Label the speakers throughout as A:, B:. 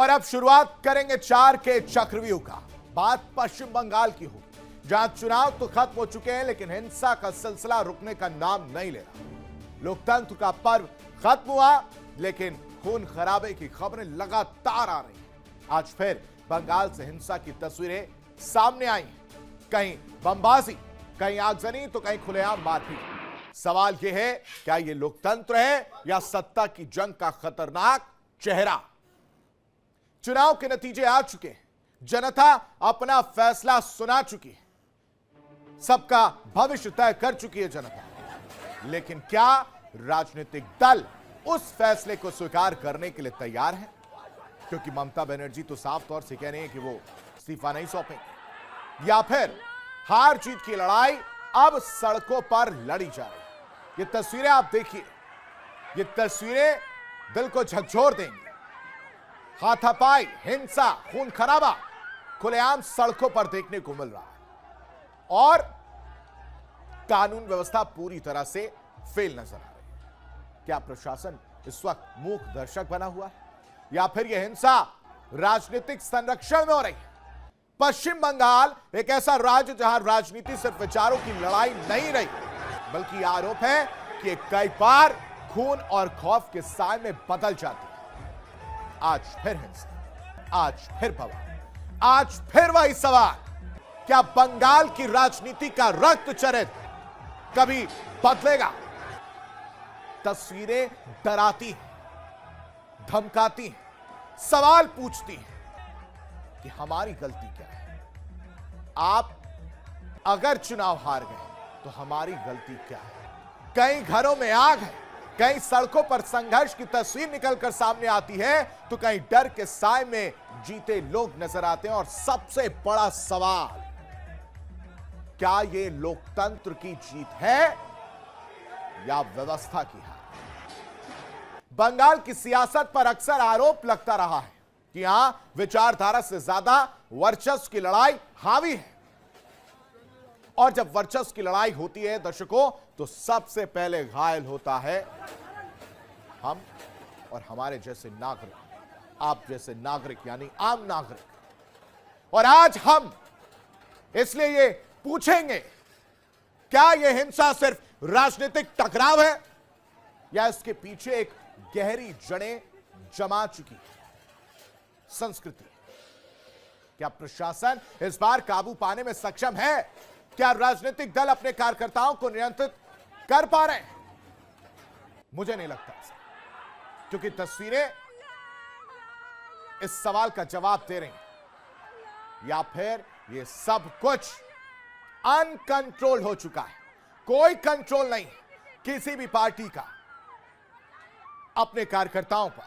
A: और अब शुरुआत करेंगे 4 के चक्रव्यूह का। बात पश्चिम बंगाल की होगी, जहां चुनाव तो खत्म हो चुके हैं, लेकिन हिंसा का सिलसिला रुकने का नाम नहीं ले रहा। लोकतंत्र का पर्व खत्म हुआ, लेकिन खून खराबे की खबरें लगातार आ रही हैं। आज फिर बंगाल से हिंसा की तस्वीरें सामने आई हैं। कहीं बमबाजी, कहीं आगजनी, तो कहीं खुलेआम मारपीट। सवाल यह है, क्या यह लोकतंत्र है या सत्ता की जंग का खतरनाक चेहरा? चुनाव के नतीजे आ चुके हैं, जनता अपना फैसला सुना चुकी है, सबका भविष्य तय कर चुकी है जनता। लेकिन क्या राजनीतिक दल उस फैसले को स्वीकार करने के लिए तैयार है? क्योंकि ममता बनर्जी तो साफ तौर से कह रही है कि वो इस्तीफा नहीं सौंपेंगे। या फिर हार जीत की लड़ाई अब सड़कों पर लड़ी जा रही है। ये तस्वीरें आप देखिए, ये तस्वीरें दिल को झकझोर देंगी। हाथापाई, हिंसा, खून खराबा खुलेआम सड़कों पर देखने को मिल रहा है और कानून व्यवस्था पूरी तरह से फेल नजर आ रही है। क्या प्रशासन इस वक्त मूक दर्शक बना हुआ है या फिर यह हिंसा राजनीतिक संरक्षण में हो रही है? पश्चिम बंगाल एक ऐसा राज्य जहां राजनीति सिर्फ विचारों की लड़ाई नहीं रही, बल्कि आरोप है कि कई बार खून और खौफ के साय में बदल जाती है। आज फिर हिंसा, आज फिर बवाल, आज फिर वही सवाल, क्या बंगाल की राजनीति का रक्त चरित्र कभी बदलेगा? तस्वीरें डराती हैं, धमकाती हैं, सवाल पूछती हैं कि हमारी गलती क्या है? आप अगर चुनाव हार गए तो हमारी गलती क्या है? कई घरों में आग है, कई सड़कों पर संघर्ष की तस्वीर निकलकर सामने आती है, तो कहीं डर के साए में जीते लोग नजर आते हैं। और सबसे बड़ा सवाल, क्या यह लोकतंत्र की जीत है या व्यवस्था की हार? बंगाल की सियासत पर अक्सर आरोप लगता रहा है कि यहां विचारधारा से ज्यादा वर्चस्व की लड़ाई हावी है। और जब वर्चस्व की लड़ाई होती है दर्शकों, तो सबसे पहले घायल होता है हम और हमारे जैसे नागरिक, आप जैसे नागरिक, यानी आम नागरिक। और आज हम इसलिए ये पूछेंगे, क्या यह हिंसा सिर्फ राजनीतिक टकराव है या इसके पीछे एक गहरी जड़ें जमा चुकी संस्कृति? क्या प्रशासन इस बार काबू पाने में सक्षम है? क्या राजनीतिक दल अपने कार्यकर्ताओं को नियंत्रित कर पा रहे हैं? मुझे नहीं लगता ऐसा, क्योंकि तस्वीरें इस सवाल का जवाब दे रही हैं। या फिर ये सब कुछ अनकंट्रोल हो चुका है, कोई कंट्रोल नहीं किसी भी पार्टी का अपने कार्यकर्ताओं पर,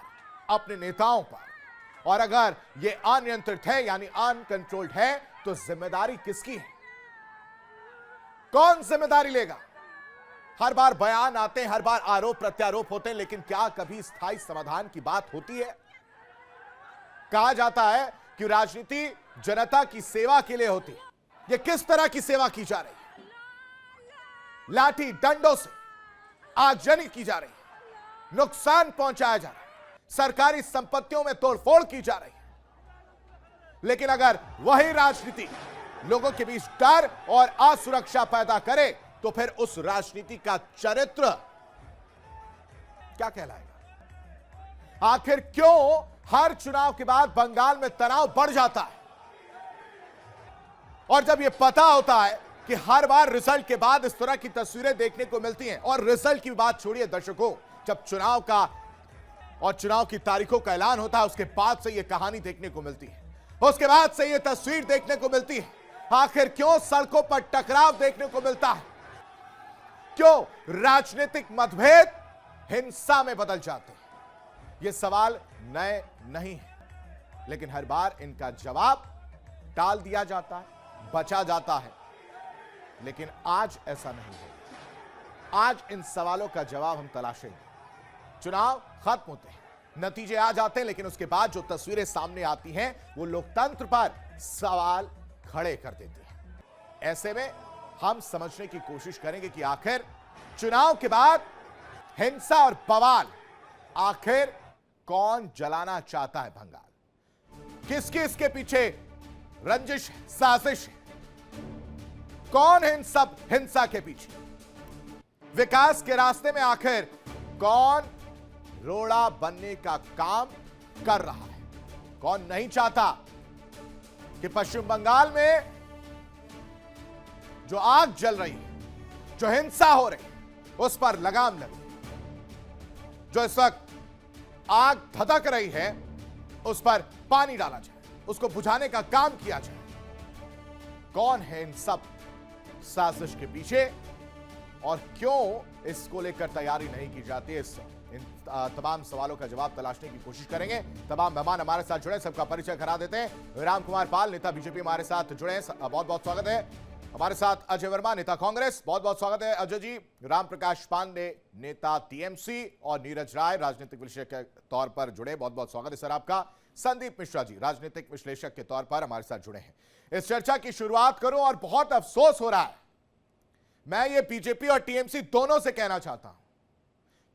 A: अपने नेताओं पर। और अगर यह अनियंत्रित है यानी अनकंट्रोल्ड है, तो जिम्मेदारी किसकी है? कौन जिम्मेदारी लेगा? हर बार बयान आते हैं, हर बार आरोप प्रत्यारोप होते हैं, लेकिन क्या कभी स्थायी समाधान की बात होती है? कहा जाता है कि राजनीति जनता की सेवा के लिए होती है। यह किस तरह की सेवा की जा रही है? लाठी डंडों से आगजनी की जा रही है, नुकसान पहुंचाया जा रहा है, सरकारी संपत्तियों में तोड़फोड़ की जा रही है। लेकिन अगर वही राजनीति लोगों के बीच डर और असुरक्षा पैदा करे, तो फिर उस राजनीति का चरित्र क्या कहलाएगा? आखिर क्यों हर चुनाव के बाद बंगाल में तनाव बढ़ जाता है? और जब यह पता होता है कि हर बार रिजल्ट के बाद इस तरह की तस्वीरें देखने को मिलती हैं, और रिजल्ट की बात छोड़िए दर्शकों, जब चुनाव का और चुनाव की तारीखों का ऐलान होता है, उसके बाद से यह कहानी देखने को मिलती है, उसके बाद से यह तस्वीर देखने को मिलती है। आखिर क्यों सड़कों पर टकराव देखने को मिलता है? क्यों राजनीतिक मतभेद हिंसा में बदल जाते हैं? यह सवाल नए नहीं है, लेकिन हर बार इनका जवाब टाल दिया जाता है, बचा जाता है। लेकिन आज ऐसा नहीं है। आज इन सवालों का जवाब हम तलाशेंगे। चुनाव खत्म होते हैं, नतीजे आ जाते हैं, लेकिन उसके बाद जो तस्वीरें सामने आती हैं, वो लोकतंत्र पर सवाल खड़े कर देती हैं। ऐसे में हम समझने की कोशिश करेंगे कि आखिर चुनाव के बाद हिंसा और बवाल आखिर कौन जलाना चाहता है बंगाल? किसकी इसके पीछे रंजिश, साजिश है? कौन है इन सब हिंसा के पीछे? विकास के रास्ते में आखिर कौन रोड़ा बनने का काम कर रहा है? कौन नहीं चाहता कि पश्चिम बंगाल में जो आग जल रही है, जो हिंसा हो रही है, उस पर लगाम लगे? जो इस वक्त आग धधक रही है, उस पर पानी डाला जाए, उसको बुझाने का काम किया जाए। कौन है इन सब साजिश के पीछे और क्यों इसको लेकर तैयारी नहीं की जाती है? इन तमाम सवालों का जवाब तलाशने की कोशिश करेंगे। तमाम मेहमान हमारे साथ जुड़े, सबका परिचय करा देते हैं। राम कुमार पाल, नेता बीजेपी, हमारे साथ जुड़े, बहुत बहुत स्वागत है। हमारे साथ अजय वर्मा, नेता कांग्रेस, बहुत बहुत स्वागत है अजय जी। राम प्रकाश पांडे, नेता टीएमसी, और नीरज राय, राजनीतिक विश्लेषक के तौर पर जुड़े, बहुत बहुत स्वागत है सर आपका। संदीप मिश्रा जी, राजनीतिक विश्लेषक के तौर पर हमारे साथ जुड़े हैं। इस चर्चा की शुरुआत करूं, और बहुत अफसोस हो रहा है, मैं ये बीजेपी और टीएमसी दोनों से कहना चाहता हूं,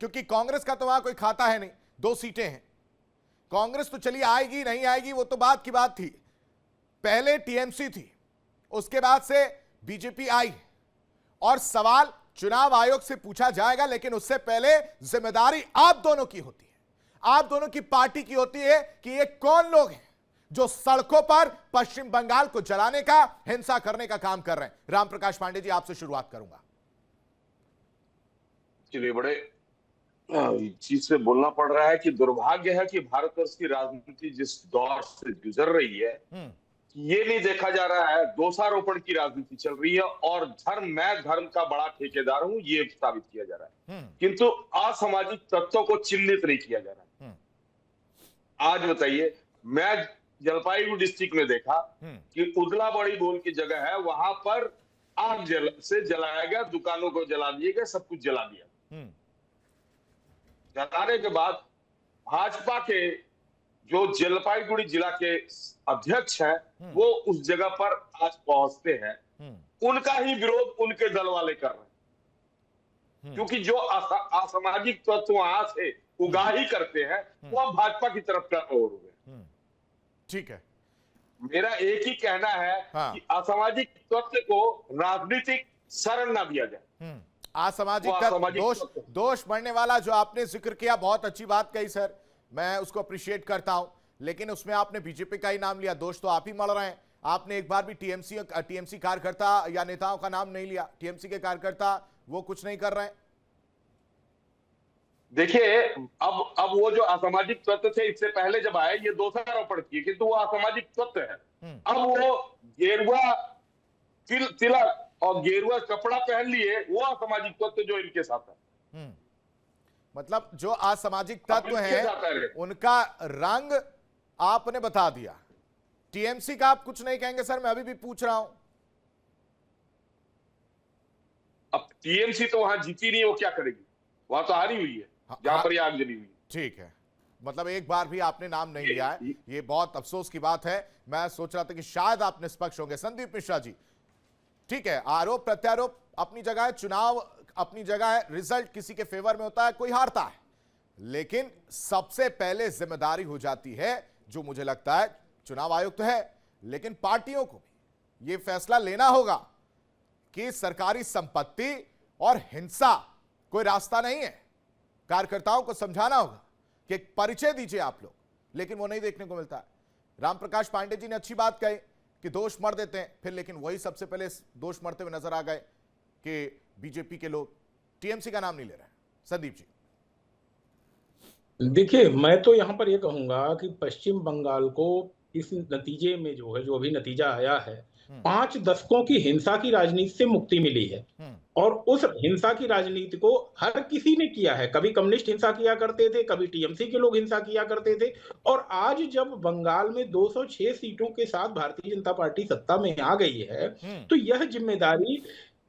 A: क्योंकि कांग्रेस का तो वहां कोई खाता है नहीं, 2 सीटें हैं। कांग्रेस तो चलिए आएगी नहीं आएगी वो तो बात की बात थी, पहले टीएमसी थी, उसके बाद से बीजेपी आई, और सवाल चुनाव आयोग से पूछा जाएगा, लेकिन उससे पहले जिम्मेदारी आप दोनों की होती है, आप दोनों की पार्टी की होती है कि ये कौन लोग हैं जो सड़कों पर पश्चिम बंगाल को जलाने का, हिंसा करने का काम कर रहे हैं। राम प्रकाश पांडे जी, आपसे शुरुआत करूंगा।
B: चलिए, बड़े चीज से बोलना पड़ रहा है कि दुर्भाग्य है कि भारतवर्ष की राजनीति जिस दौर से गुजर रही है, ये नहीं देखा जा रहा है, दोषारोपण की राजनीति चल रही है, और मैं धर्म का बड़ा ठेकेदार हूं, ये साबित किया जा रहा है, किंतु असामाजिक तत्वों को चिन्हित नहीं किया जा रहा है। आज बताइए, मैं जलपाईगुड़ी डिस्ट्रिक्ट में देखा कि उदलाबड़ी बोल की जगह है, वहां पर आग से जलाया गया, दुकानों को जला दिए गए, सब कुछ जला दिया। जलाने के बाद भाजपा के जो जलपाईगुड़ी जिला के अध्यक्ष हैं, वो उस जगह पर आज पहुंचते हैं, उनका ही विरोध उनके दल वाले कर रहे हैं, क्योंकि जो असामाजिक तत्व वहां से उगाही करते हैं, वो अब भाजपा की तरफ का ओर हुए।
A: ठीक है,
B: मेरा एक ही कहना है कि असामाजिक तत्व को राजनीतिक शरण ना दिया जाए।
A: असामाजिक तत्व, दोष बढ़ने वाला जो आपने जिक्र किया, बहुत अच्छी बात कही सर, मैं उसको अप्रिशिएट करता हूं, लेकिन उसमें आपने बीजेपी का ही नाम लिया, दोष तो आप ही मढ़ रहे हैं। आपने एक बार भी टीएमसी कार्यकर्ता या नेताओं का नाम नहीं लिया, टीएमसी के कार्यकर्ता वो कुछ नहीं कर रहे हैं।
B: देखिए, अब वो जो असामाजिक तत्व थे, इससे पहले जब आए, ये दोषारोपण किए, किंतु वो असामाजिक तत्व है। अब वो गेरुआ तिलक और गेरुआ कपड़ा पहन लिए, वो असामाजिक तत्व जो इनके साथ है।
A: मतलब जो असामाजिक तत्व हैं, उनका रंग आपने बता दिया। टीएमसी का आप कुछ नहीं कहेंगे सर? मैं अभी भी पूछ रहा हूं।
B: अब टीएमसी तो वहां जीती नहीं, वो क्या करेगी? वहां तो हारी हुई है, जहां पर आग जली हुई है।
A: ठीक है, मतलब एक बार भी आपने नाम नहीं लिया है, ये बहुत अफसोस की बात है। मैं सोच रहा था कि शायद आप निष्पक्ष होंगे। संदीप मिश्रा जी, ठीक है, आरोप प्रत्यारोप अपनी जगह है, चुनाव अपनी जगह है, रिजल्ट किसी के फेवर में होता है, कोई हारता है, लेकिन सबसे पहले जिम्मेदारी हो जाती है, जो मुझे लगता है चुनाव आयोग तो है, लेकिन पार्टियों को भी यह फैसला लेना होगा कि सरकारी संपत्ति और हिंसा कोई रास्ता नहीं है। कार्यकर्ताओं को समझाना होगा कि एक परिचय दीजिए आप लोग, लेकिन वो नहीं देखने को मिलता है। राम प्रकाश पांडे जी ने अच्छी बात कही कि दोष मढ़ देते हैं फिर, लेकिन वही सबसे पहले दोष मढ़ते हुए नजर आ गए कि बीजेपी के लोग, टीएमसी का नाम नहीं ले रहे हैं। संदीप जी,
C: देखिए, मैं तो यहां पर यह कहूंगा कि पश्चिम बंगाल को इस नतीजे में जो है, जो अभी नतीजा आया है, 5 दशकों की हिंसा की राजनीति से मुक्ति मिली है, और उस हिंसा की राजनीति को हर किसी ने किया है। कभी कम्युनिस्ट हिंसा किया करते थे, कभी टीएमसी के लोग हिंसा किया करते थे, और आज जब बंगाल में 206 सीटों के साथ भारतीय जनता पार्टी सत्ता में आ गई है, तो यह जिम्मेदारी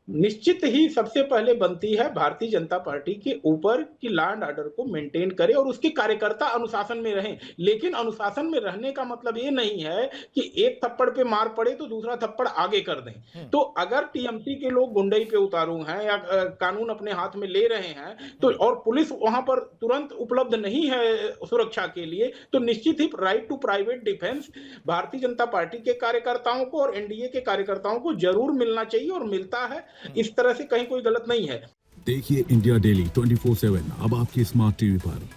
C: निश्चित ही सबसे पहले बनती है भारतीय जनता पार्टी के ऊपर कि लॉ एंड ऑर्डर को मेंटेन करे और उसके कार्यकर्ता अनुशासन में रहें। लेकिन अनुशासन में रहने का मतलब ये नहीं है कि एक थप्पड़ पे मार पड़े तो दूसरा थप्पड़ आगे कर दें। तो अगर टीएमसी के लोग गुंडई पे उतारू हैं या कानून अपने हाथ में ले रहे हैं तो और पुलिस वहां पर तुरंत उपलब्ध नहीं है सुरक्षा के लिए, तो निश्चित ही right to private defence Bharatiya Janata party के कार्यकर्ताओं को और एनडीए के कार्यकर्ताओं को जरूर मिलना चाहिए और मिलता है। इस तरह से कहीं कोई गलत नहीं है।
D: देखिए इंडिया डेली 24/7 अब आपके स्मार्ट टीवी पर।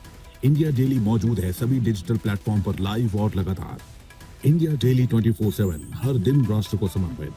D: इंडिया डेली मौजूद है सभी डिजिटल प्लेटफॉर्म पर लाइव और लगातार। इंडिया डेली 24/7 हर दिन राष्ट्र को समर्पित।